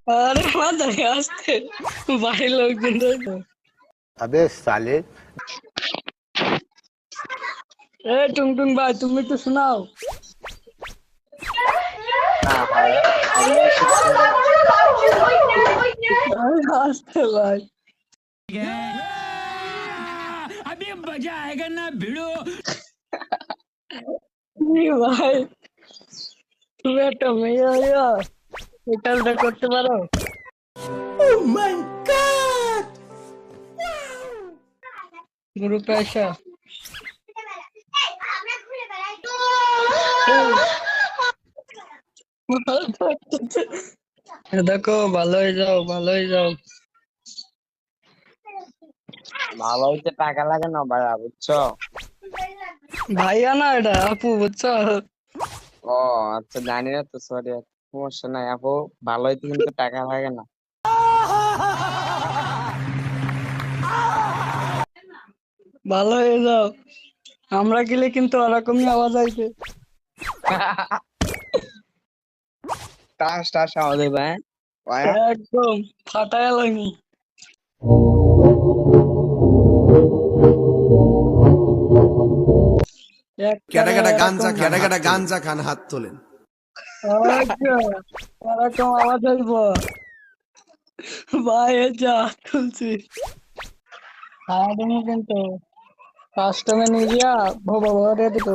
अरे माता আসতে বাড়ির লোকজন তো अबे साले। এ টুংটুং ভাই তুমি একটু শোনাও। না ভাই, আমরা কিছু আরে আসতে ভাই अभी मजा आएगा ना भिड़ो। কি ভাই তুমি একটা মেয়ে হইয়া এটা করতে পারো? গ্রুপে আসা দেখো ভালো হয়ে যাও ভালো হয়ে যাও। ভালো হইতে টাকা লাগে না ভাইয়া, বুঝছো? ভাইয়া না এটা আপু বুঝছো। ও আচ্ছা, জানি না তো, সরি। সমস্যা নাই আপু, ভালো হইতে কিন্তু টাকা লাগে না। ভালো হয়ে যাও, আমরা গেলে কিন্তু ওরকমই আওয়াজ আইছে। টাস টাস আওয়াজ হবে, হ্যাঁ ভাইয়া। একদম ফাটায় লাগি। কেডা কেডা গাঞ্জা খান হাত তোলেন। ওরকম আওয়াজ হইব ভাই, যা তুলছি হারানো কিন্তু কাস্টমে নিয়ে গিয়া ভো রেডি তো।